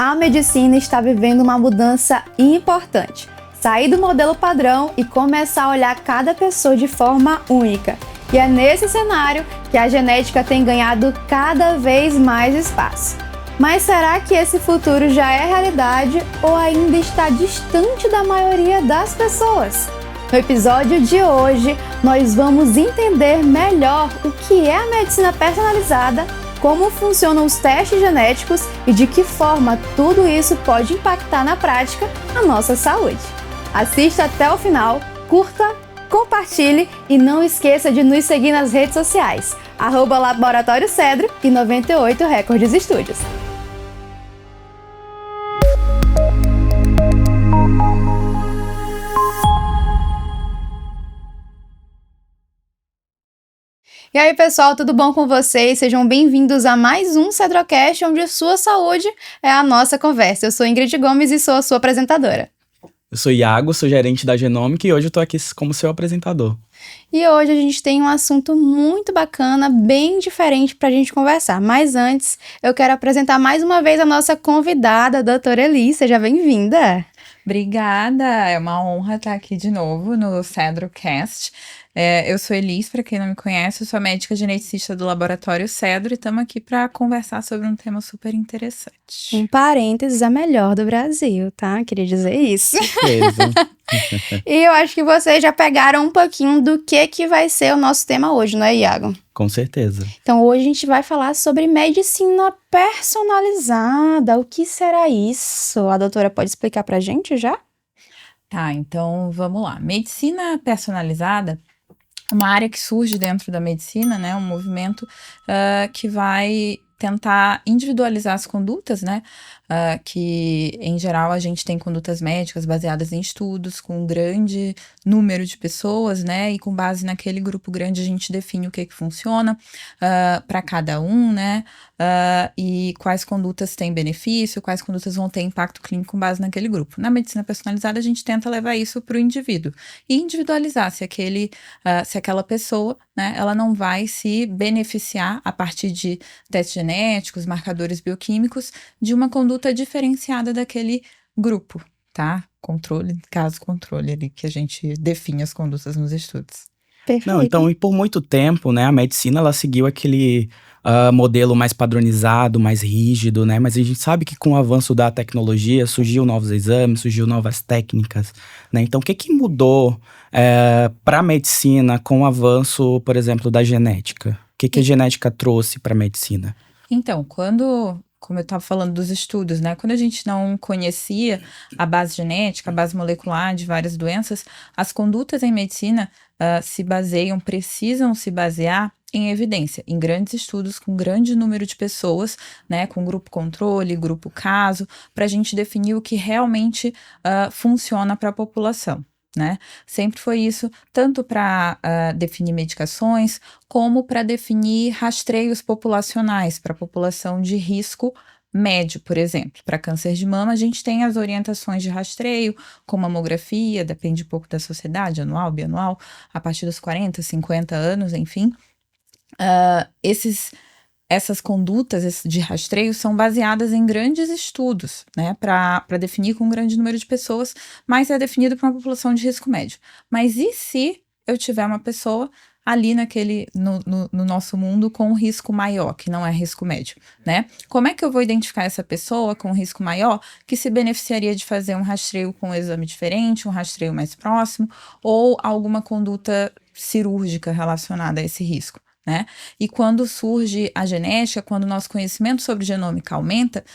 A medicina está vivendo uma mudança importante. Sair do modelo padrão e começar a olhar cada pessoa de forma única. E é nesse cenário que a genética tem ganhado cada vez mais espaço. Mas será que esse futuro já é realidade ou ainda está distante da maioria das pessoas? No episódio de hoje, nós vamos entender melhor o que é a medicina personalizada, como funcionam os testes genéticos e de que forma tudo isso pode impactar na prática a nossa saúde. Assista até o final, curta, compartilhe e não esqueça de nos seguir nas redes sociais, @Laboratório Cedro e 98 Recordes Estúdios. E aí, pessoal, tudo bom com vocês? Sejam bem-vindos a mais um Cedrocast, onde sua saúde é a nossa conversa. Eu sou Ingrid Gomes e sou a sua apresentadora. Eu sou Iago, sou gerente da Genômica e hoje eu tô aqui como seu apresentador. E hoje a gente tem um assunto muito bacana, bem diferente pra gente conversar. Mas antes, eu quero apresentar mais uma vez a nossa convidada, a doutora Eli. Seja bem-vinda! Obrigada, é uma honra estar aqui de novo no Cedrocast. Eu sou Elis, para quem não me conhece, eu sou médica geneticista do Laboratório Cedro e estamos aqui para conversar sobre um tema super interessante. Um parênteses, a melhor do Brasil, tá? Queria dizer isso. E eu acho que vocês já pegaram um pouquinho do que vai ser o nosso tema hoje, não é, Iago? Com certeza. Então hoje a gente vai falar sobre medicina personalizada. O que será isso? A doutora pode explicar pra gente já? Tá, então vamos lá. Medicina personalizada é uma área que surge dentro da medicina, né? Um movimento que vai tentar individualizar as condutas, né? Que, em geral, a gente tem condutas médicas baseadas em estudos com um grande número de pessoas, né? E com base naquele grupo grande, a gente define o que funciona para cada um, né? E quais condutas têm benefício, quais condutas vão ter impacto clínico com base naquele grupo. Na medicina personalizada, a gente tenta levar isso para o indivíduo e individualizar se aquela pessoa, né? Ela não vai se beneficiar a partir de testes genéticos, marcadores bioquímicos, de uma conduta diferenciada daquele grupo, tá? Caso controle ali, que a gente define as condutas nos estudos. Perfeito. Não, então, e por muito tempo, né, a medicina, ela seguiu aquele modelo mais padronizado, mais rígido, né, mas a gente sabe que com o avanço da tecnologia, surgiu novos exames, surgiu novas técnicas, né, então o que mudou para a medicina com o avanço, por exemplo, da genética? O que a genética trouxe para a medicina? Então, como eu estava falando dos estudos, né? Quando a gente não conhecia a base genética, a base molecular de várias doenças, as condutas em medicina precisam se basear em evidência, em grandes estudos com grande número de pessoas, né? Com grupo controle, grupo caso, para a gente definir o que realmente funciona para a população. Né? Sempre foi isso, tanto para definir medicações, como para definir rastreios populacionais para a população de risco médio, por exemplo. Para câncer de mama, a gente tem as orientações de rastreio, com mamografia, depende um pouco da sociedade, anual, bianual, a partir dos 40, 50 anos, enfim. Essas condutas de rastreio são baseadas em grandes estudos, né, para definir com um grande número de pessoas, mas é definido para uma população de risco médio. Mas e se eu tiver uma pessoa ali no nosso mundo com um risco maior, que não é risco médio, né? Como é que eu vou identificar essa pessoa com um risco maior que se beneficiaria de fazer um rastreio com um exame diferente, um rastreio mais próximo, ou alguma conduta cirúrgica relacionada a esse risco? Né? E quando surge a genética, quando o nosso conhecimento sobre genômica aumenta,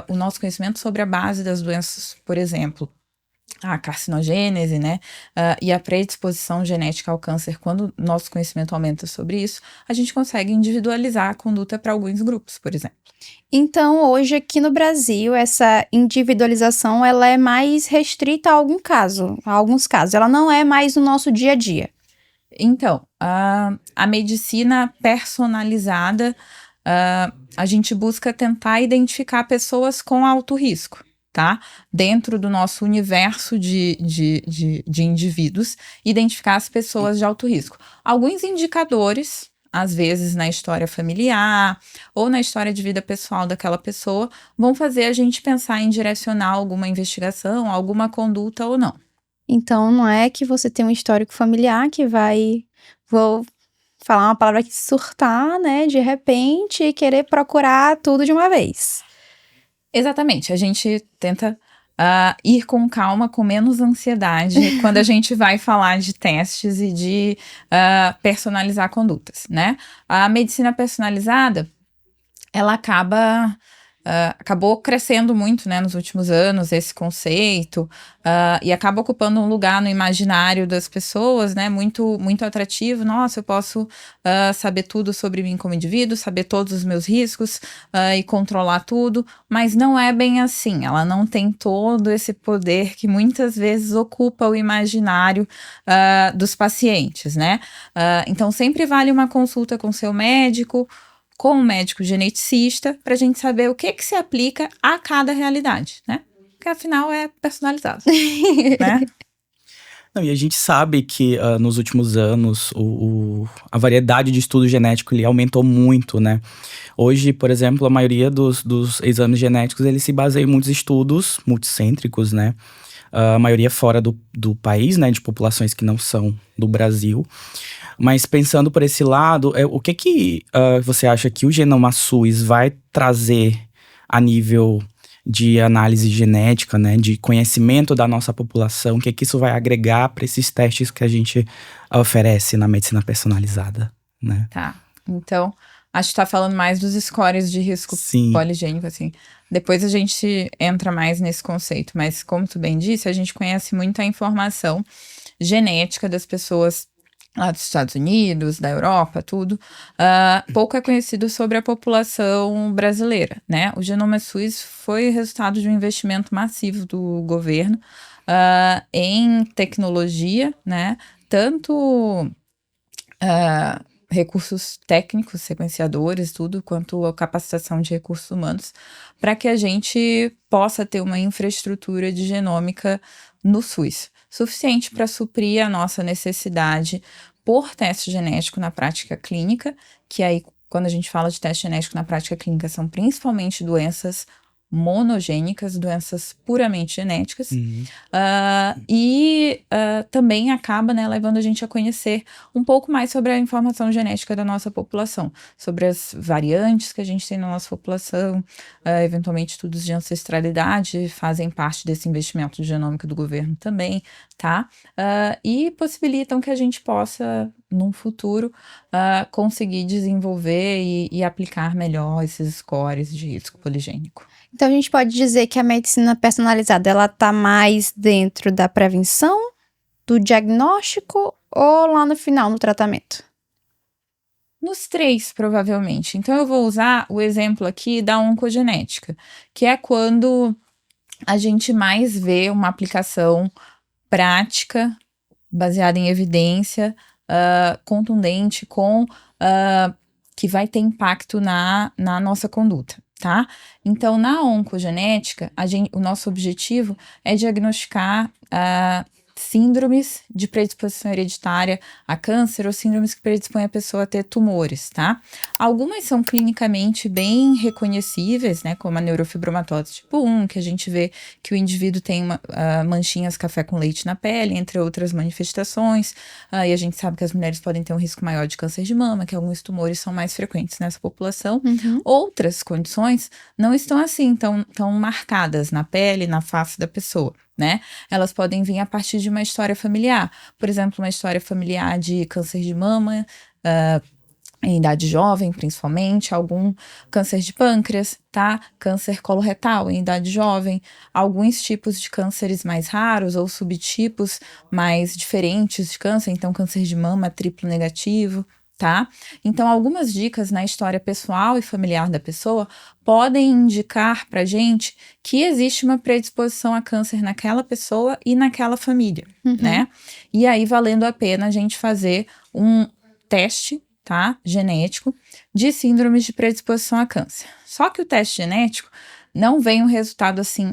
o nosso conhecimento sobre a base das doenças, por exemplo, a carcinogênese, né, e a predisposição genética ao câncer, quando o nosso conhecimento aumenta sobre isso, a gente consegue individualizar a conduta para alguns grupos, por exemplo. Então, hoje aqui no Brasil, essa individualização ela é mais restrita a alguns casos, ela não é mais no nosso dia a dia. Então, a medicina personalizada, a gente busca tentar identificar pessoas com alto risco, tá? Dentro do nosso universo de indivíduos, identificar as pessoas de alto risco. Alguns indicadores às vezes na história familiar ou na história de vida pessoal daquela pessoa, vão fazer a gente pensar em direcionar alguma investigação, alguma conduta ou não. Então, não é que você tem um histórico familiar que vai, vou falar uma palavra que surtar, né, de repente, e querer procurar tudo de uma vez. Exatamente, a gente tenta ir com calma, com menos ansiedade, quando a gente vai falar de testes e de personalizar condutas, né? A medicina personalizada, ela acabou crescendo muito, né, nos últimos anos, esse conceito, e acaba ocupando um lugar no imaginário das pessoas, né, muito, muito atrativo. Nossa, eu posso saber tudo sobre mim como indivíduo, saber todos os meus riscos e controlar tudo, mas não é bem assim. Ela não tem todo esse poder que muitas vezes ocupa o imaginário dos pacientes, né? Então, sempre vale uma consulta com seu médico, com um médico geneticista, para a gente saber o que se aplica a cada realidade, né? Porque afinal é personalizado, né? Não, e a gente sabe que nos últimos anos a variedade de estudo genético ele aumentou muito, né? Hoje, por exemplo, a maioria dos exames genéticos eles se baseiam em muitos estudos multicêntricos, né? A maioria fora do país, né? De populações que não são do Brasil. Mas pensando por esse lado, o que você acha que o Genoma SUS vai trazer a nível de análise genética, né, de conhecimento da nossa população? O que isso vai agregar para esses testes que a gente oferece na medicina personalizada, né? Tá, então, acho que tá falando mais dos scores de risco poligênico, assim. Depois a gente entra mais nesse conceito, mas como tu bem disse, a gente conhece muito a informação genética das pessoas lá dos Estados Unidos, da Europa, tudo, pouco é conhecido sobre a população brasileira, né? O Genoma SUS foi resultado de um investimento massivo do governo em tecnologia, né? Tanto recursos técnicos, sequenciadores, tudo, quanto a capacitação de recursos humanos, para que a gente possa ter uma infraestrutura de genômica no SUS, suficiente para suprir a nossa necessidade por teste genético na prática clínica, que aí, quando a gente fala de teste genético na prática clínica, são principalmente doenças monogênicas, doenças puramente genéticas, e também acaba, né, levando a gente a conhecer um pouco mais sobre a informação genética da nossa população, sobre as variantes que a gente tem na nossa população, eventualmente estudos de ancestralidade fazem parte desse investimento de genômica do governo também, tá? E possibilitam que a gente possa, num futuro, conseguir desenvolver e aplicar melhor esses scores de risco poligênico. Então, a gente pode dizer que a medicina personalizada, ela tá mais dentro da prevenção, do diagnóstico ou lá no final, no tratamento? Nos três, provavelmente. Então, eu vou usar o exemplo aqui da oncogenética, que é quando a gente mais vê uma aplicação prática, baseada em evidência, contundente, que vai ter impacto na nossa conduta. Tá? Então, na oncogenética, o nosso objetivo é diagnosticar síndromes de predisposição hereditária a câncer ou síndromes que predispõem a pessoa a ter tumores, tá? Algumas são clinicamente bem reconhecíveis, né, como a neurofibromatose tipo 1, que a gente vê que o indivíduo tem manchinhas café com leite na pele, entre outras manifestações, e a gente sabe que as mulheres podem ter um risco maior de câncer de mama, que alguns tumores são mais frequentes nessa população. Outras condições não estão assim, tão marcadas na pele, na face da pessoa, né? Elas podem vir a partir de uma história familiar, por exemplo, uma história familiar de câncer de mama, em idade jovem, principalmente, algum câncer de pâncreas, tá? Câncer coloretal em idade jovem, alguns tipos de cânceres mais raros ou subtipos mais diferentes de câncer, então câncer de mama triplo negativo, tá? Então, algumas dicas na história pessoal e familiar da pessoa podem indicar pra gente que existe uma predisposição a câncer naquela pessoa e naquela família, né? E aí, valendo a pena a gente fazer um teste, tá, genético de síndromes de predisposição a câncer. Só que o teste genético não vem um resultado assim,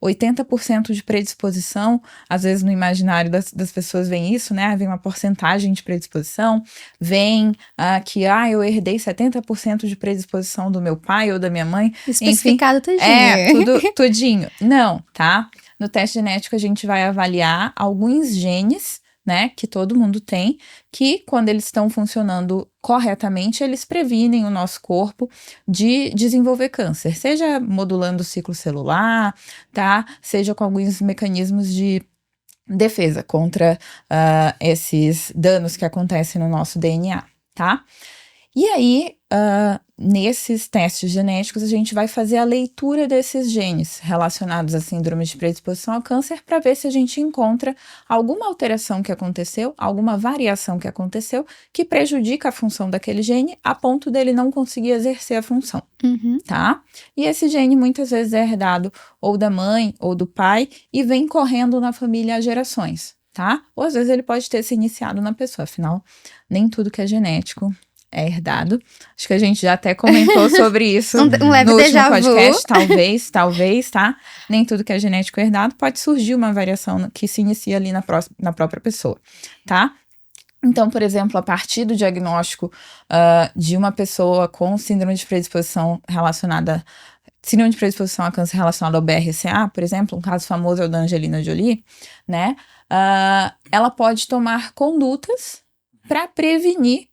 80% de predisposição, às vezes no imaginário das pessoas vem isso, né? Vem uma porcentagem de predisposição, vem que eu herdei 70% de predisposição do meu pai ou da minha mãe. Especificado tudinho. Tudinho. Não, tá? No teste genético a gente vai avaliar alguns genes, né, que todo mundo tem, que quando eles estão funcionando corretamente, eles previnem o nosso corpo de desenvolver câncer, seja modulando o ciclo celular, tá? Seja com alguns mecanismos de defesa contra esses danos que acontecem no nosso DNA, tá? E aí, nesses testes genéticos, a gente vai fazer a leitura desses genes relacionados à síndrome de predisposição ao câncer para ver se a gente encontra alguma alteração que aconteceu, alguma variação que aconteceu que prejudica a função daquele gene a ponto dele não conseguir exercer a função, tá? E esse gene muitas vezes é herdado ou da mãe ou do pai e vem correndo na família há gerações, tá? Ou às vezes ele pode ter se iniciado na pessoa, afinal, nem tudo que é genético é herdado. Acho que a gente já até comentou sobre isso um leve no último déjà vu. podcast, talvez, tá? Nem tudo que é genético é herdado, pode surgir uma variação que se inicia ali na própria pessoa, tá? Então, por exemplo, a partir do diagnóstico de uma pessoa com síndrome de predisposição a câncer relacionado ao BRCA, por exemplo, um caso famoso é o da Angelina Jolie, né? Ela pode tomar condutas para prevenir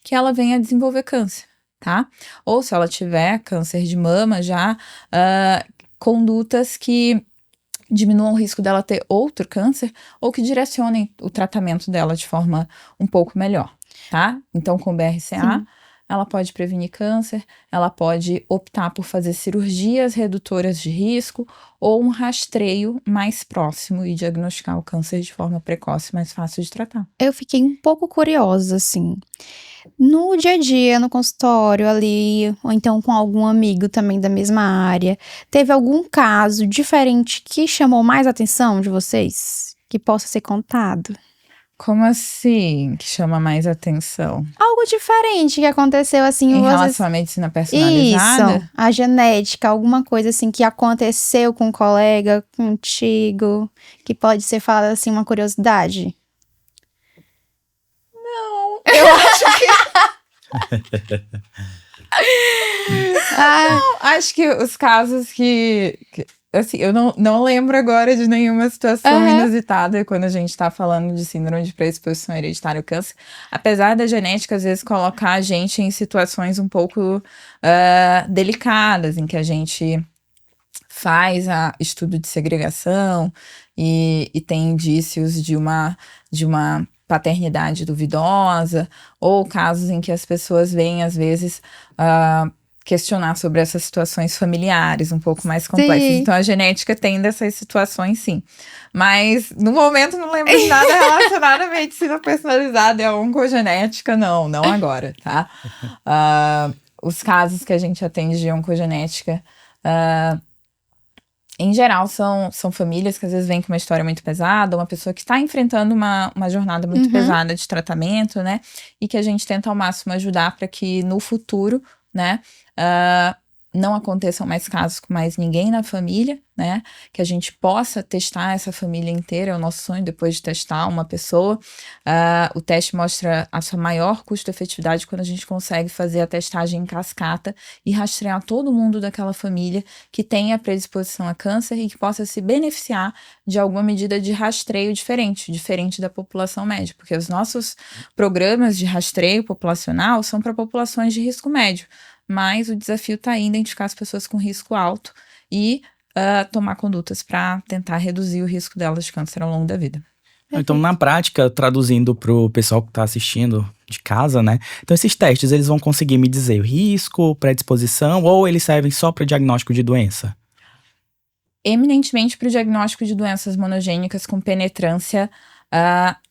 que ela venha a desenvolver câncer, tá? Ou se ela tiver câncer de mama já, condutas que diminuam o risco dela ter outro câncer ou que direcionem o tratamento dela de forma um pouco melhor, tá? Então, com BRCA, ela pode prevenir câncer, ela pode optar por fazer cirurgias redutoras de risco ou um rastreio mais próximo e diagnosticar o câncer de forma precoce, mais fácil de tratar. Eu fiquei um pouco curiosa, assim. No dia a dia, no consultório ali, ou então com algum amigo também da mesma área, teve algum caso diferente que chamou mais a atenção de vocês? Que possa ser contado? Como assim que chama mais atenção? Algo diferente que aconteceu assim... Em relação à medicina personalizada? Isso, a genética, alguma coisa assim que aconteceu com um colega, contigo, que pode ser falado assim, uma curiosidade? Não, eu acho que... Não, acho que os casos que assim, eu não lembro agora de nenhuma situação inusitada quando a gente tá falando de síndrome de predisposição hereditária ao câncer, apesar da genética às vezes colocar a gente em situações um pouco delicadas, em que a gente faz estudo de segregação e tem indícios de uma paternidade duvidosa, ou casos em que as pessoas vêm, às vezes, questionar sobre essas situações familiares um pouco mais complexas. Sim. Então, a genética tem dessas situações, sim. Mas, no momento, não lembro de nada relacionado à medicina personalizada e à oncogenética, não agora, tá? Os casos que a gente atende de oncogenética... em geral, são famílias que às vezes vêm com uma história muito pesada, uma pessoa que está enfrentando uma jornada muito pesada de tratamento, né? E que a gente tenta ao máximo ajudar para que no futuro, né, não aconteçam mais casos com mais ninguém na família, né? Que a gente possa testar essa família inteira, é o nosso sonho depois de testar uma pessoa. O teste mostra a sua maior custo-efetividade quando a gente consegue fazer a testagem em cascata e rastrear todo mundo daquela família que tenha predisposição a câncer e que possa se beneficiar de alguma medida de rastreio diferente da população média, porque os nossos programas de rastreio populacional são para populações de risco médio, mas o desafio está em identificar as pessoas com risco alto e tomar condutas para tentar reduzir o risco delas de câncer ao longo da vida. Então, na prática, traduzindo para o pessoal que está assistindo de casa, né? Então, esses testes, eles vão conseguir me dizer o risco, predisposição, ou eles servem só para diagnóstico de doença? Eminentemente para o diagnóstico de doenças monogênicas com penetrância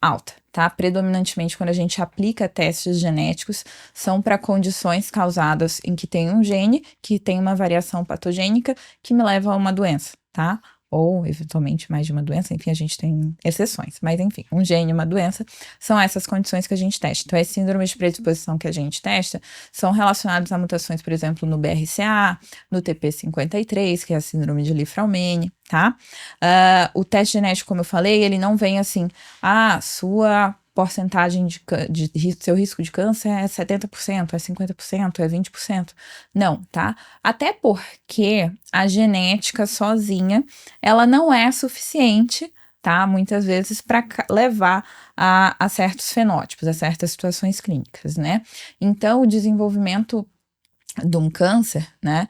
alta, tá? Predominantemente, quando a gente aplica testes genéticos, são para condições causadas em que tem um gene que tem uma variação patogênica que me leva a uma doença, tá? ou eventualmente mais de uma doença, enfim, a gente tem exceções, mas enfim, um gene e uma doença são essas condições que a gente testa. Então, as síndromes de predisposição que a gente testa são relacionadas a mutações, por exemplo, no BRCA, no TP53, que é a síndrome de Li-Fraumeni, tá? O teste genético, como eu falei, ele não vem assim, sua porcentagem seu risco de câncer é 70%, é 50%, é 20%. Não, tá? Até porque a genética sozinha, ela não é suficiente, tá? Muitas vezes para levar a certos fenótipos, a certas situações clínicas, né? Então, o desenvolvimento de um câncer, né?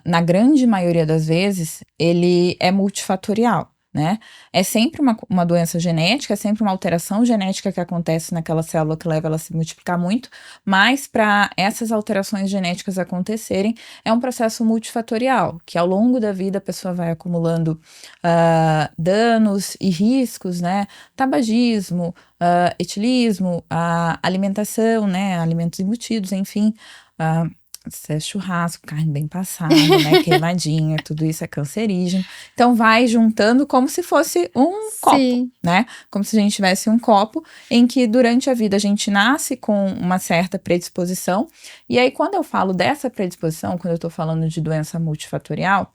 Na grande maioria das vezes, ele é multifatorial. Né? É sempre uma doença genética, é sempre uma alteração genética que acontece naquela célula que leva ela a se multiplicar muito, mas para essas alterações genéticas acontecerem, é um processo multifatorial, que ao longo da vida a pessoa vai acumulando danos e riscos, né? Tabagismo, etilismo, alimentação, né? Alimentos embutidos, enfim, churrasco, carne bem passada, né, queimadinha, tudo isso é cancerígeno. Então vai juntando como se fosse um copo, né? Como se a gente tivesse um copo em que durante a vida a gente nasce com uma certa predisposição. E aí quando eu falo dessa predisposição, quando eu tô falando de doença multifatorial,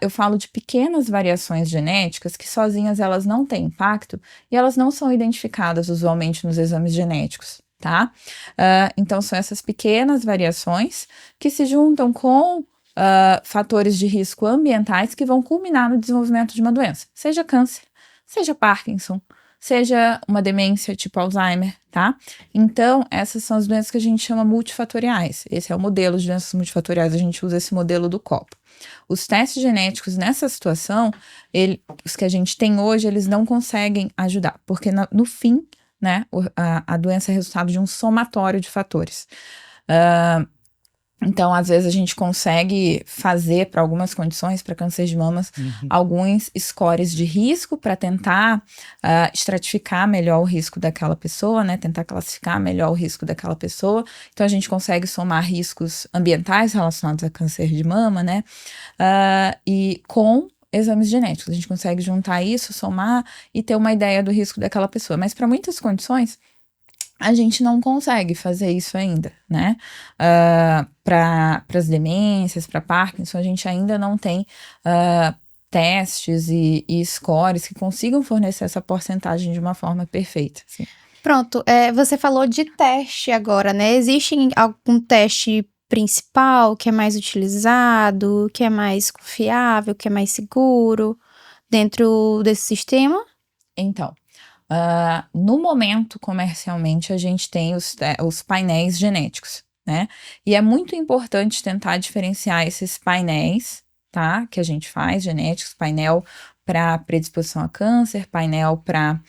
eu falo de pequenas variações genéticas que sozinhas elas não têm impacto e elas não são identificadas usualmente nos exames genéticos. Tá? Então, são essas pequenas variações que se juntam com fatores de risco ambientais que vão culminar no desenvolvimento de uma doença, seja câncer, seja Parkinson, seja uma demência tipo Alzheimer, tá? Então, essas são as doenças que a gente chama multifatoriais. Esse é o modelo de doenças multifatoriais, a gente usa esse modelo do copo. Os testes genéticos nessa situação, os que a gente tem hoje, eles não conseguem ajudar, porque no fim, né? A doença é resultado de um somatório de fatores. Então, às vezes, a gente consegue fazer para algumas condições, para câncer de mamas, alguns scores de risco para tentar estratificar melhor o risco daquela pessoa, né? Tentar classificar melhor o risco daquela pessoa. Então, a gente consegue somar riscos ambientais relacionados a câncer de mama, né? E com exames genéticos, a gente consegue juntar isso, somar e ter uma ideia do risco daquela pessoa. Mas para muitas condições, a gente não consegue fazer isso ainda, né? Para as demências, para Parkinson, a gente ainda não tem testes e scores que consigam fornecer essa porcentagem de uma forma perfeita. Assim. Pronto, você falou de teste agora, né? Existe algum teste principal, que é mais utilizado, que é mais confiável, que é mais seguro dentro desse sistema? Então, no momento, comercialmente, a gente tem os painéis genéticos, né? E é muito importante tentar diferenciar esses painéis, tá? Que a gente faz, genéticos, painel para predisposição a câncer, painel para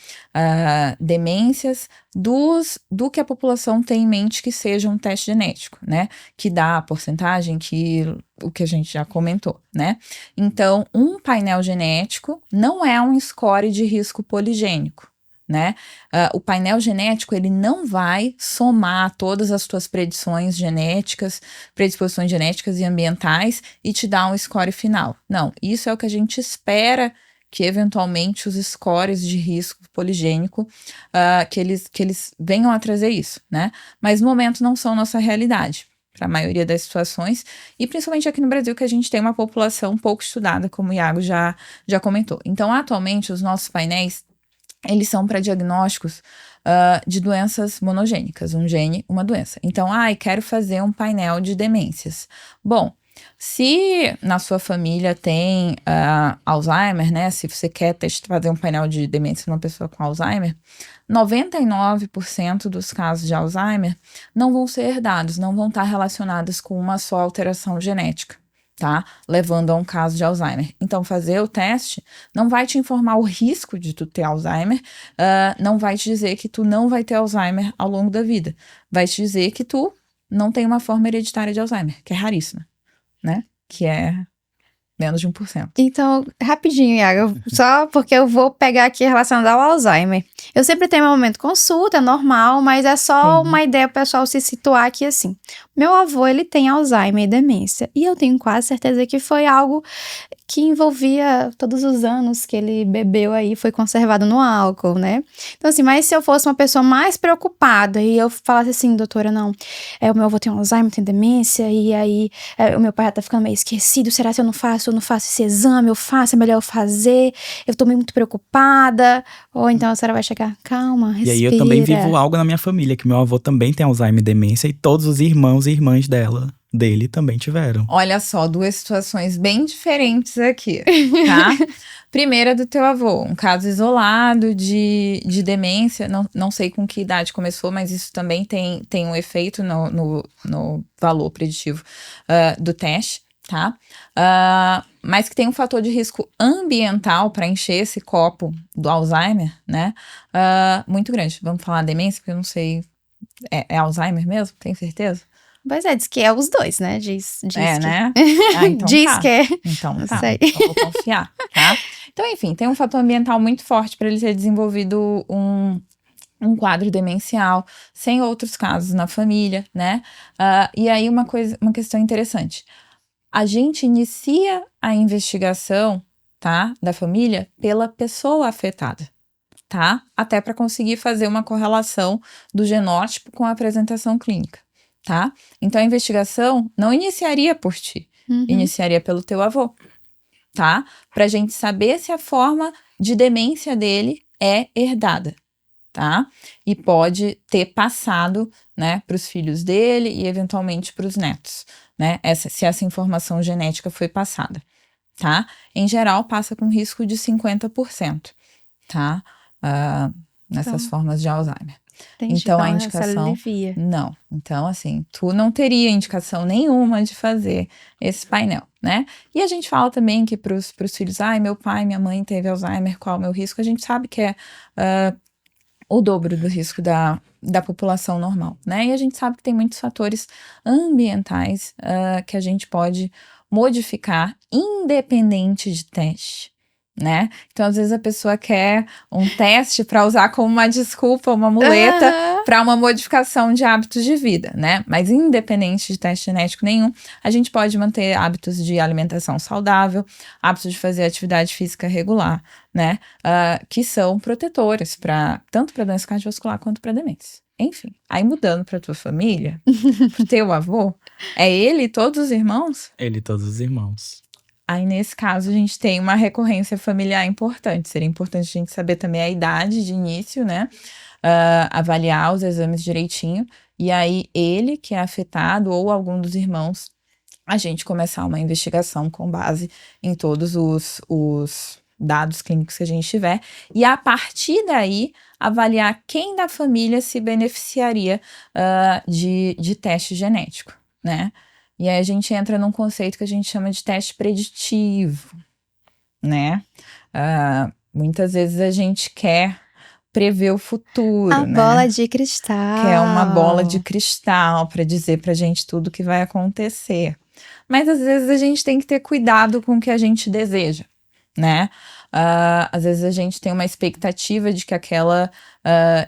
demências, do que a população tem em mente que seja um teste genético, né? Que dá a porcentagem o que a gente já comentou, né? Então, um painel genético não é um score de risco poligênico, né? O painel genético, ele não vai somar todas as tuas predisposições genéticas e ambientais e te dar um score final. Não, isso é o que a gente espera que eventualmente os scores de risco poligênico, que eles venham a trazer isso, né? Mas no momento não são nossa realidade, para a maioria das situações, e principalmente aqui no Brasil, que a gente tem uma população pouco estudada, como o Iago já comentou. Então, atualmente, os nossos painéis, eles são para diagnósticos de doenças monogênicas, um gene, uma doença. Então, quero fazer um painel de demências. Bom, se na sua família tem Alzheimer, né? Se você quer fazer um painel de demência numa pessoa com Alzheimer, 99% dos casos de Alzheimer não vão ser herdados, não vão estar relacionados com uma só alteração genética, tá? Levando a um caso de Alzheimer. Então, fazer o teste não vai te informar o risco de tu ter Alzheimer, não vai te dizer que tu não vai ter Alzheimer ao longo da vida. Vai te dizer que tu não tem uma forma hereditária de Alzheimer, que é raríssima, né? Que é menos de 1%. Então, rapidinho, Iago, só porque eu vou pegar aqui relacionado ao Alzheimer. Eu sempre tenho meu momento de consulta, normal, mas é só uma ideia pro pessoal se situar aqui assim. Meu avô, ele tem Alzheimer e demência, e eu tenho quase certeza que foi algo que envolvia todos os anos que ele bebeu aí, foi conservado no álcool, né? Então, assim, mas se eu fosse uma pessoa mais preocupada e eu falasse assim, doutora, não, o meu avô tem Alzheimer, tem demência, e aí o meu pai já tá ficando meio esquecido, será que eu não faço esse exame, eu faço, é melhor eu fazer, eu tô muito preocupada, ou então a senhora vai chegar, calma, respira. E aí eu também vivo algo na minha família, que meu avô também tem Alzheimer e demência, e todos os irmãos e irmãs dele também tiveram. Olha só, duas situações bem diferentes aqui, tá? Primeira do teu avô, um caso isolado de demência, não sei com que idade começou, mas isso também tem um efeito no valor preditivo do teste, tá? Mas que tem um fator de risco ambiental para encher esse copo do Alzheimer, né? Muito grande. Vamos falar demência, porque eu não sei. É Alzheimer mesmo? Tem certeza? Pois é, diz que é os dois, né? Diz que... né? Então diz tá. que é. Então Não tá. sei. Então vou confiar, tá? Então, enfim, tem um fator ambiental muito forte para ele ter desenvolvido um quadro demencial, sem outros casos na família, né? E aí uma questão interessante. A gente inicia a investigação, tá, da família pela pessoa afetada, tá? Até para conseguir fazer uma correlação do genótipo com a apresentação clínica, tá? Então a investigação não iniciaria por ti, iniciaria pelo teu avô, tá? Pra gente saber se a forma de demência dele é herdada, tá? E pode ter passado, né, para os filhos dele e eventualmente para os netos, né? Se essa informação genética foi passada, tá? Em geral, passa com risco de 50%, tá? Nessas formas de Alzheimer. Entendi, Então, a indicação... Não. Então, assim, tu não teria indicação nenhuma de fazer esse painel, né? E a gente fala também que pros filhos, meu pai, minha mãe teve Alzheimer, qual é o meu risco? A gente sabe que é o dobro do risco da população normal, né? E a gente sabe que tem muitos fatores ambientais que a gente pode modificar independente de teste, né? Então, às vezes a pessoa quer um teste para usar como uma desculpa, uma muleta para uma modificação de hábitos de vida, né? Mas independente de teste genético nenhum, a gente pode manter hábitos de alimentação saudável, hábitos de fazer atividade física regular, né? Que são protetores tanto para doença cardiovascular quanto para demência. Enfim, aí mudando para tua família, pro teu avô, é ele e todos os irmãos? Ele e todos os irmãos. Aí, nesse caso, a gente tem uma recorrência familiar importante. Seria importante a gente saber também a idade de início, né? Avaliar os exames direitinho. E aí, ele que é afetado ou algum dos irmãos, a gente começar uma investigação com base em todos os dados clínicos que a gente tiver. E, a partir daí, avaliar quem da família se beneficiaria de teste genético, né? E aí a gente entra num conceito que a gente chama de teste preditivo, né? Muitas vezes a gente quer prever o futuro, A né? bola de cristal. Quer uma bola de cristal para dizer pra gente tudo o que vai acontecer. Mas às vezes a gente tem que ter cuidado com o que a gente deseja, né? Às vezes a gente tem uma expectativa de que aquela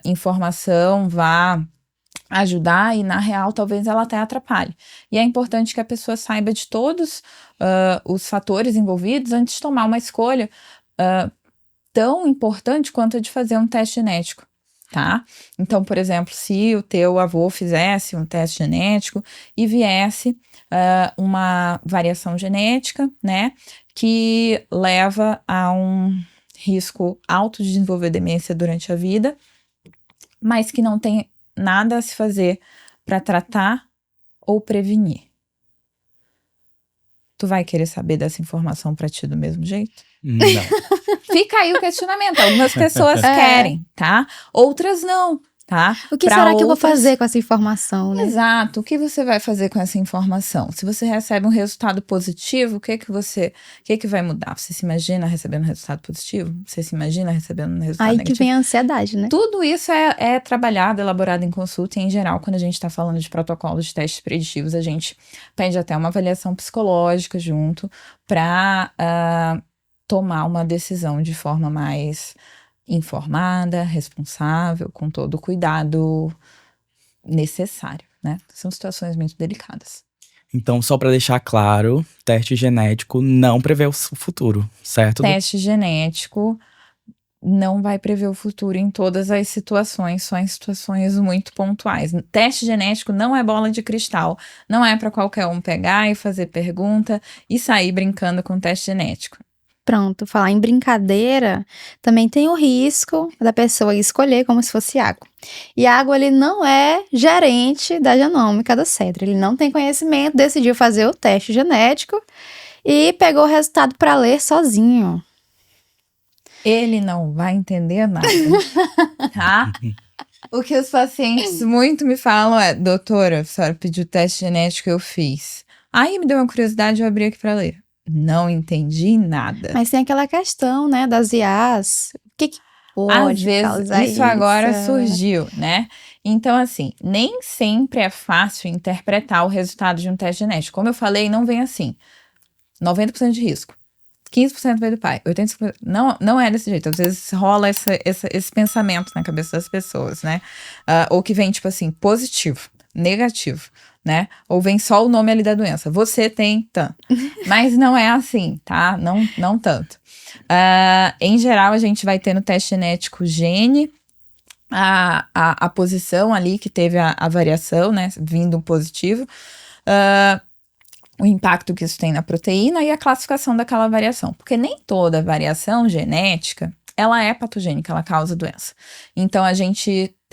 informação vá ajudar e na real talvez ela até atrapalhe. E é importante que a pessoa saiba de todos os fatores envolvidos antes de tomar uma escolha tão importante quanto a de fazer um teste genético, tá? Então, por exemplo, se o teu avô fizesse um teste genético e viesse uma variação genética, né, que leva a um risco alto de desenvolver demência durante a vida, mas que não tem nada a se fazer para tratar ou prevenir. Tu vai querer saber dessa informação para ti do mesmo jeito? Não. Fica aí o questionamento. Algumas pessoas querem, tá? Outras não, tá? O que será que eu vou fazer com essa informação, né? Exato. O que você vai fazer com essa informação? Se você recebe um resultado positivo, o que vai mudar? Você se imagina recebendo um resultado positivo? Você se imagina recebendo um resultado Aí negativo? que vem a ansiedade, né? Tudo isso é trabalhado, elaborado em consulta e, em geral, quando a gente está falando de protocolos de testes preditivos, a gente pede até uma avaliação psicológica junto para tomar uma decisão de forma mais informada, responsável, com todo o cuidado necessário, né? São situações muito delicadas. Então, só para deixar claro, teste genético não prevê o futuro, certo? Teste genético não vai prever o futuro em todas as situações, só em situações muito pontuais. Teste genético não é bola de cristal, não é para qualquer um pegar e fazer pergunta e sair brincando com teste genético. Pronto, falar em brincadeira, também tem o risco da pessoa escolher como se fosse Iago. Iago, ele não é gerente da genômica do Cedro, ele não tem conhecimento, decidiu fazer o teste genético e pegou o resultado para ler sozinho. Ele não vai entender nada, tá? O que os pacientes muito me falam é: doutora, a senhora pediu teste genético, eu fiz. Aí me deu uma curiosidade, eu abri aqui para ler. Não entendi nada. Mas tem aquela questão, né, das IAs. O que pode Às vezes, causar isso agora surgiu, né? Então, assim, nem sempre é fácil interpretar o resultado de um teste genético. Como eu falei, não vem assim. 90% de risco. 15% veio do pai, 85%. Não é desse jeito. Às vezes rola esse pensamento na cabeça das pessoas, né? Ou que vem, tipo assim, positivo, negativo, né? Ou vem só o nome ali da doença. Você tem tanto. Mas não é assim, tá? Não tanto. Em geral, a gente vai ter no teste genético gene, a posição ali que teve a variação, né? Vindo positivo. O impacto que isso tem na proteína e a classificação daquela variação. Porque nem toda variação genética, ela é patogênica, ela causa doença. Então,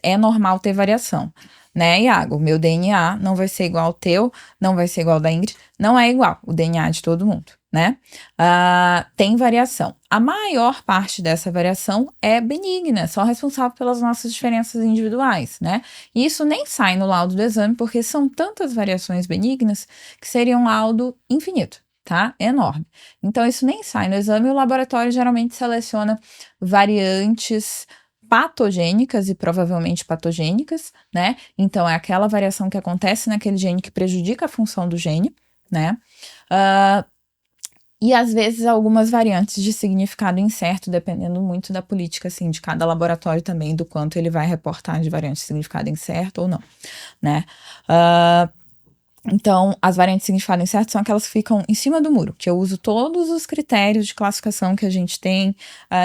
é normal ter variação, né, Iago? O meu DNA não vai ser igual ao teu, não vai ser igual ao da Ingrid, não é igual o DNA de todo mundo, né? Tem variação. A maior parte dessa variação é benigna, só responsável pelas nossas diferenças individuais, né? E isso nem sai no laudo do exame, porque são tantas variações benignas que seria um laudo infinito, tá? Enorme. Então, isso nem sai no exame, e o laboratório geralmente seleciona variantes patogênicas e provavelmente patogênicas, né? Então, é aquela variação que acontece naquele gene que prejudica a função do gene, né? E às vezes algumas variantes de significado incerto, dependendo muito da política, assim, de cada laboratório também, do quanto ele vai reportar de variante de significado incerto ou não, né? Então, as variantes de significado incerto são aquelas que ficam em cima do muro, que eu uso todos os critérios de classificação que a gente tem,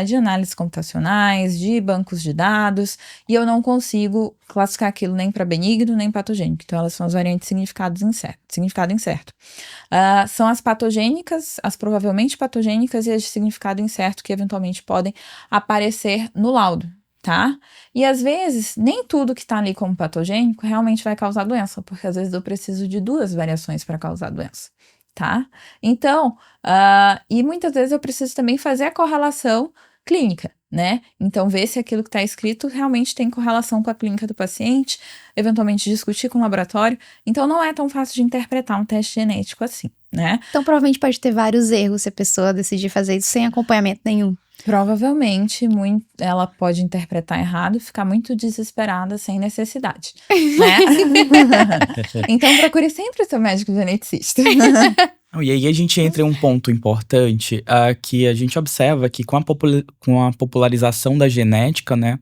de análises computacionais, de bancos de dados, e eu não consigo classificar aquilo nem para benigno, nem patogênico. Então, elas são as variantes de significado incerto. São as patogênicas, as provavelmente patogênicas e as de significado incerto que eventualmente podem aparecer no laudo, tá? E às vezes, nem tudo que tá ali como patogênico realmente vai causar doença, porque às vezes eu preciso de 2 variações para causar doença, tá? Então, e muitas vezes eu preciso também fazer a correlação clínica, né? Então, ver se aquilo que está escrito realmente tem correlação com a clínica do paciente, eventualmente discutir com o laboratório. Então, não é tão fácil de interpretar um teste genético assim, né? Então, provavelmente pode ter vários erros se a pessoa decidir fazer isso sem acompanhamento nenhum. Provavelmente, ela pode interpretar errado e ficar muito desesperada sem necessidade, né? Então, procure sempre o seu médico geneticista. E aí a gente entra em um ponto importante, que a gente observa que com a popularização da genética, né,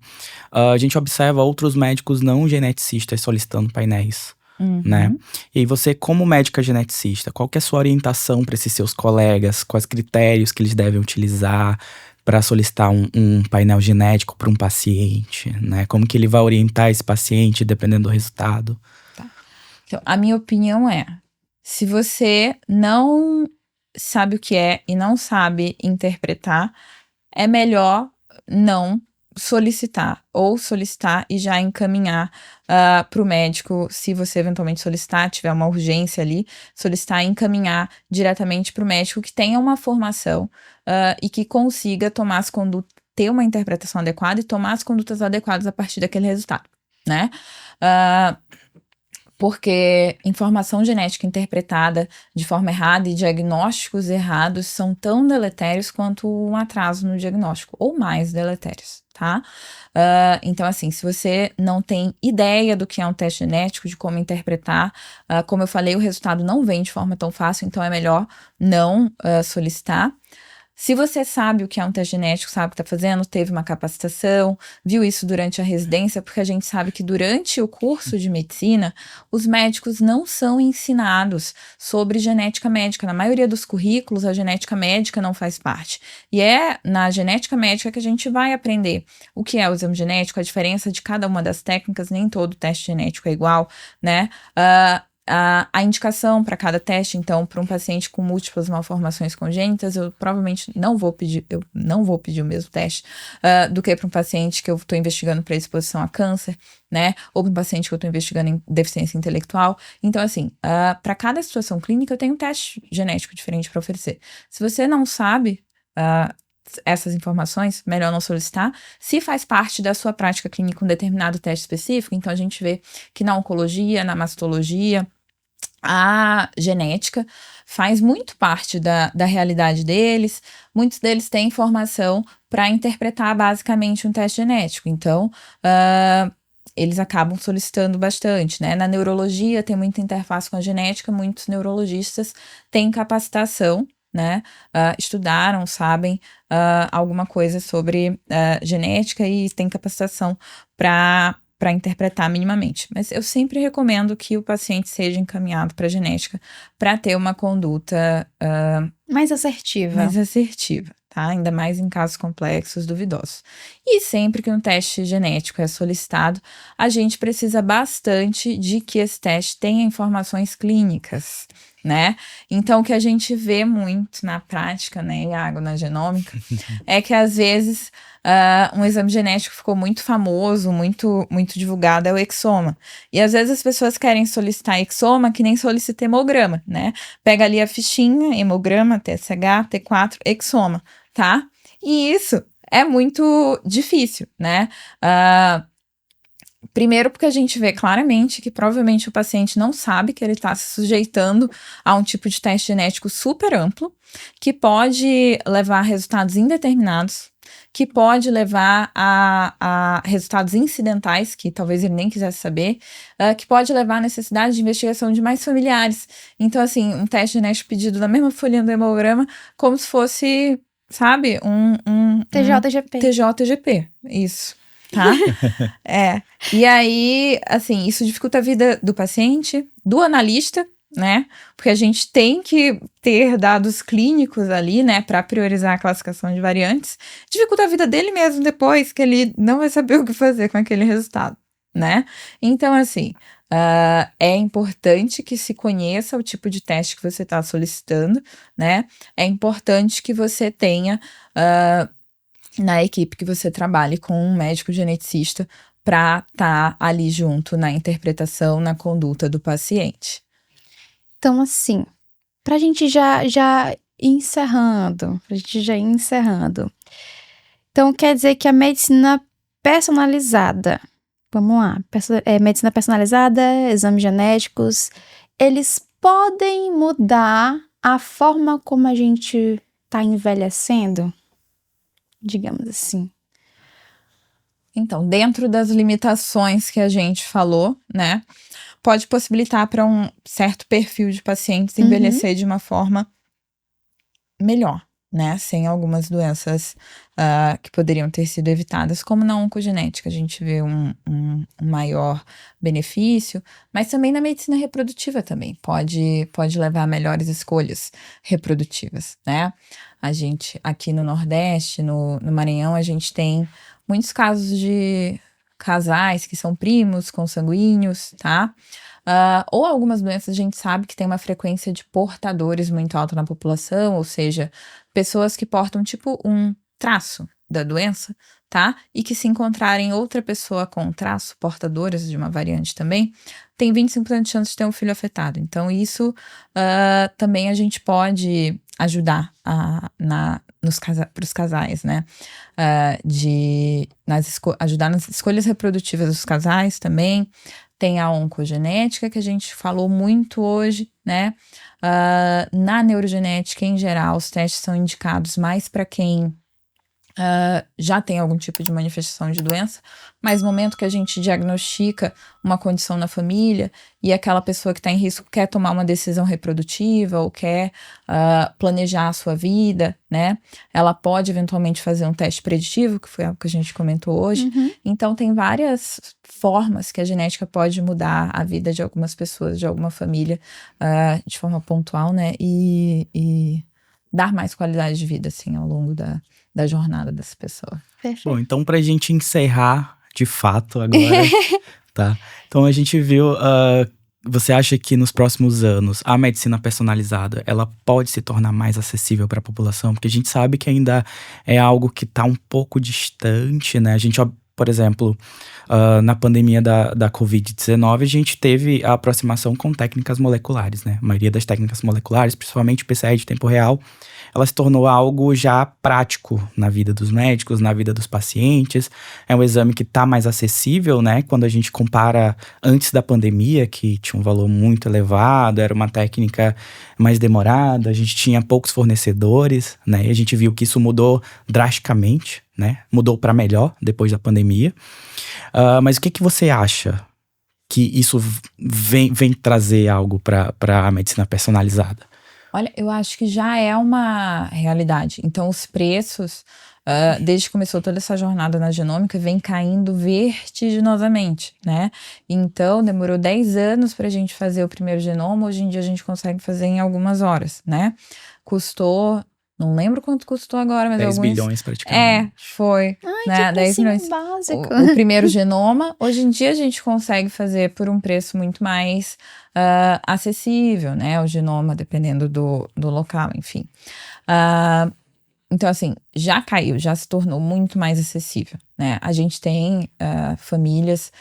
a gente observa outros médicos não geneticistas solicitando painéis. Né? E aí você, como médica geneticista, qual que é a sua orientação para esses seus colegas? Quais critérios que eles devem utilizar para solicitar um painel genético para um paciente, né? Como que ele vai orientar esse paciente dependendo do resultado? Tá. Então, a minha opinião é, se você não sabe o que é e não sabe interpretar, é melhor não solicitar e já encaminhar para o médico, se você eventualmente solicitar, tiver uma urgência ali, solicitar e encaminhar diretamente para o médico que tenha uma formação e que consiga tomar as condutas, ter uma interpretação adequada e tomar as condutas adequadas a partir daquele resultado, né? Porque informação genética interpretada de forma errada e diagnósticos errados são tão deletérios quanto um atraso no diagnóstico, ou mais deletérios, tá? Então, assim, se você não tem ideia do que é um teste genético, de como interpretar, como eu falei, o resultado não vem de forma tão fácil, então é melhor não solicitar. Se você sabe o que é um teste genético, sabe o que está fazendo, teve uma capacitação, viu isso durante a residência, porque a gente sabe que durante o curso de medicina, os médicos não são ensinados sobre genética médica. Na maioria dos currículos, a genética médica não faz parte. E é na genética médica que a gente vai aprender o que é o exame genético, a diferença de cada uma das técnicas, nem todo teste genético é igual, né? A indicação para cada teste, então, para um paciente com múltiplas malformações congênitas, eu provavelmente não vou pedir o mesmo teste do que para um paciente que eu estou investigando para exposição a câncer, né? Ou para um paciente que eu estou investigando em deficiência intelectual. Então, assim, para cada situação clínica, eu tenho um teste genético diferente para oferecer. Se você não sabe essas informações, melhor não solicitar. Se faz parte da sua prática clínica um determinado teste específico, então a gente vê que na oncologia, na mastologia, a genética faz muito parte da realidade deles. Muitos deles têm informação para interpretar basicamente um teste genético. Então, eles acabam solicitando bastante, né? Na neurologia tem muita interface com a genética, muitos neurologistas têm capacitação, né? Estudaram, sabem alguma coisa sobre genética e têm capacitação para interpretar minimamente. Mas eu sempre recomendo que o paciente seja encaminhado para genética para ter uma conduta Mais assertiva. mais assertiva, tá? Ainda mais em casos complexos, duvidosos. E sempre que um teste genético é solicitado, a gente precisa bastante de que esse teste tenha informações clínicas, né? Então, o que a gente vê muito na prática, né, Iago, na genômica, é que às vezes um exame genético ficou muito famoso, muito, muito divulgado, é o exoma. E às vezes as pessoas querem solicitar exoma que nem solicita hemograma, né? Pega ali a fichinha, hemograma, TSH, T4, exoma, tá? E isso é muito difícil, né? Primeiro porque a gente vê claramente que provavelmente o paciente não sabe que ele está se sujeitando a um tipo de teste genético super amplo, que pode levar a resultados indeterminados, que pode levar a resultados incidentais, que talvez ele nem quisesse saber, que pode levar à necessidade de investigação de mais familiares. Então, assim, um teste genético pedido na mesma folhinha do hemograma, como se fosse, sabe, TJGP. TJGP, isso. Tá? E aí, assim, isso dificulta a vida do paciente, do analista, né? Porque a gente tem que ter dados clínicos ali, né, para priorizar a classificação de variantes. Dificulta a vida dele mesmo depois, que ele não vai saber o que fazer com aquele resultado, né? Então, assim, é importante que se conheça o tipo de teste que você está solicitando, né? É importante que você tenha na equipe que você trabalhe com um médico geneticista para estar ali junto na interpretação, na conduta do paciente. Então, assim, pra gente já ir encerrando, Então, quer dizer que a medicina personalizada, vamos lá, medicina personalizada, exames genéticos, eles podem mudar a forma como a gente tá envelhecendo? Digamos assim. Então, dentro das limitações que a gente falou, né, pode possibilitar para um certo perfil de pacientes envelhecer de uma forma melhor, né, sem algumas doenças que poderiam ter sido evitadas, como na oncogenética a gente vê um maior benefício, mas também na medicina reprodutiva também pode levar a melhores escolhas reprodutivas, né. A gente, aqui no Nordeste, no Maranhão, a gente tem muitos casos de casais que são primos, consanguíneos, tá? Ou algumas doenças a gente sabe que tem uma frequência de portadores muito alta na população, ou seja, pessoas que portam tipo um traço da doença, tá? E que se encontrarem outra pessoa com traço, portadores de uma variante também, tem 25% de chance de ter um filho afetado. Então, isso também a gente pode ajudar para os casais, né? Ajudar nas escolhas reprodutivas dos casais também. Tem a oncogenética, que a gente falou muito hoje, né? Na neurogenética, em geral, os testes são indicados mais para quem já tem algum tipo de manifestação de doença, mas no momento que a gente diagnostica uma condição na família e aquela pessoa que está em risco quer tomar uma decisão reprodutiva ou quer planejar a sua vida, né? Ela pode eventualmente fazer um teste preditivo, que foi algo que a gente comentou hoje. Então, tem várias formas que a genética pode mudar a vida de algumas pessoas, de alguma família, de forma pontual, né? E dar mais qualidade de vida, assim, ao longo da jornada dessa pessoa. Perfeito. Bom, então pra gente encerrar de fato agora, tá? Então a gente viu, você acha que nos próximos anos a medicina personalizada, ela pode se tornar mais acessível para a população? Porque a gente sabe que ainda é algo que tá um pouco distante, né? A gente, por exemplo, na pandemia da Covid-19, a gente teve a aproximação com técnicas moleculares, né? A maioria das técnicas moleculares, principalmente o PCR de tempo real, ela se tornou algo já prático na vida dos médicos, na vida dos pacientes. É um exame que está mais acessível, né? Quando a gente compara antes da pandemia, que tinha um valor muito elevado, era uma técnica mais demorada, a gente tinha poucos fornecedores, né? E a gente viu que isso mudou drasticamente, né? Mudou para melhor depois da pandemia. Mas o que você acha que isso vem trazer algo para a medicina personalizada? Olha, eu acho que já é uma realidade. Então, os preços, desde que começou toda essa jornada na genômica, vem caindo vertiginosamente, né? Então, demorou 10 anos para a gente fazer o primeiro genoma. Hoje em dia, a gente consegue fazer em algumas horas, né? Custou... Não lembro quanto custou agora, mas 10 alguns... bilhões praticamente. Foi. Ai, né? que 10 milhões. básico. O primeiro genoma, hoje em dia a gente consegue fazer por um preço muito mais acessível, né? O genoma, dependendo do local, enfim. Então, assim, já caiu, já se tornou muito mais acessível, né? A gente tem famílias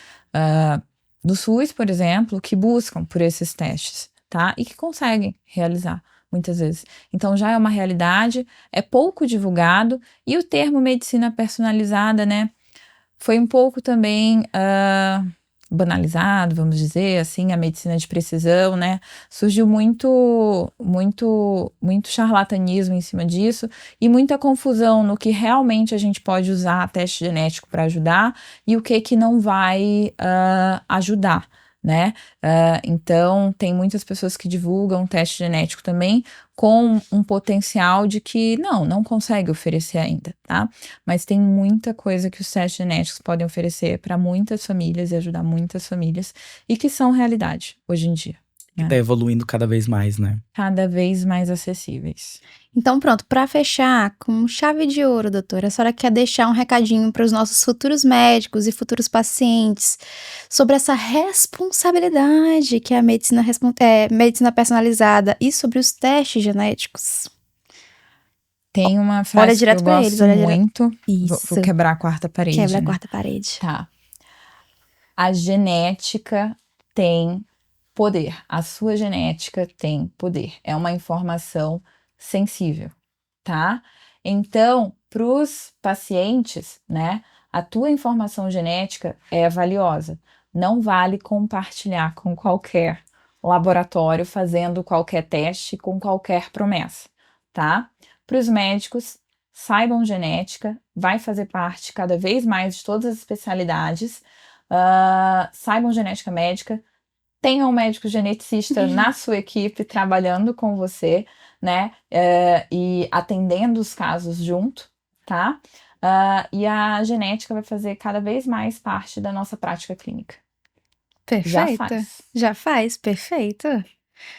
do SUS, por exemplo, que buscam por esses testes, tá? E que conseguem realizar. Muitas vezes. Então, já é uma realidade, é pouco divulgado, e o termo medicina personalizada, né, foi um pouco também banalizado, vamos dizer, assim, a medicina de precisão, né, surgiu muito charlatanismo em cima disso, e muita confusão no que realmente a gente pode usar teste genético para ajudar, e o que não vai ajudar. Né? Então, tem muitas pessoas que divulgam teste genético também com um potencial de que não consegue oferecer ainda, tá? Mas tem muita coisa que os testes genéticos podem oferecer para muitas famílias e ajudar muitas famílias e que são realidade hoje em dia. Que tá evoluindo cada vez mais, né? Cada vez mais acessíveis. Então pronto, para fechar, com chave de ouro, doutora, a senhora quer deixar um recadinho para os nossos futuros médicos e futuros pacientes sobre essa responsabilidade que é a medicina personalizada e sobre os testes genéticos? Tem uma frase olha direto que eu pra gosto eles, muito. Isso. Vou quebrar a quarta parede. Quebra a né? quarta parede. Tá. A genética tem poder. A sua genética tem poder. É uma informação sensível, tá? Então, para os pacientes, né, a tua informação genética é valiosa. Não vale compartilhar com qualquer laboratório fazendo qualquer teste com qualquer promessa, tá? Para os médicos, saibam genética, vai fazer parte cada vez mais de todas as especialidades. Saibam genética médica, tenham um médico geneticista na sua equipe trabalhando com você, né, e atendendo os casos junto, tá? E a genética vai fazer cada vez mais parte da nossa prática clínica. Perfeita. Já faz, perfeita.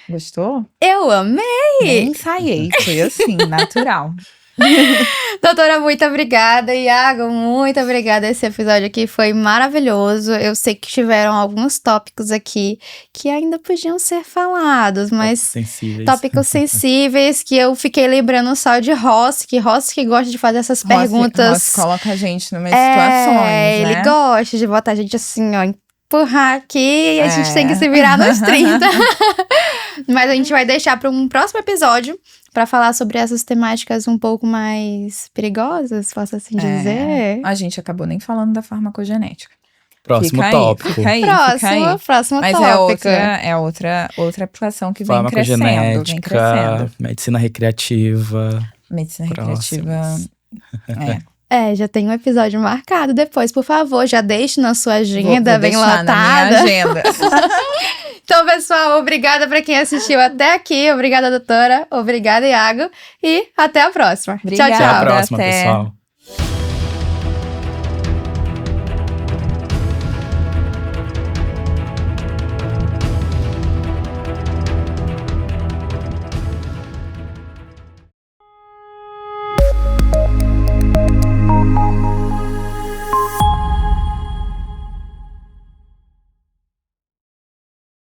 Gostou? Eu amei! Nem ensaiei, foi assim, natural. Doutora, muito obrigada. Iago, muito obrigada. Esse episódio aqui foi maravilhoso. Eu sei que tiveram alguns tópicos aqui que ainda podiam ser falados, mas tópicos sensíveis que eu fiquei lembrando só de Ross que gosta de fazer essas perguntas. Ross coloca a gente numas situações, né? Ele gosta de botar a gente assim, ó, empurrar aqui e a gente tem que se virar nos 30. Mas a gente vai deixar para um próximo episódio para falar sobre essas temáticas um pouco mais perigosas, posso assim dizer. A gente acabou nem falando da farmacogenética. Próximo tópico. Fica aí. Próximo Mas tópico. É outra aplicação que vem crescendo. Vem crescendo. Medicina recreativa. Medicina recreativa. Já tem um episódio marcado depois, por favor, já deixe na sua agenda Vou bem deixar na lotada. minha agenda. Então, pessoal, obrigada para quem assistiu até aqui. Obrigada, doutora. Obrigada, Iago. E até a próxima. Obrigada. Tchau, tchau. Até a próxima, Até. pessoal.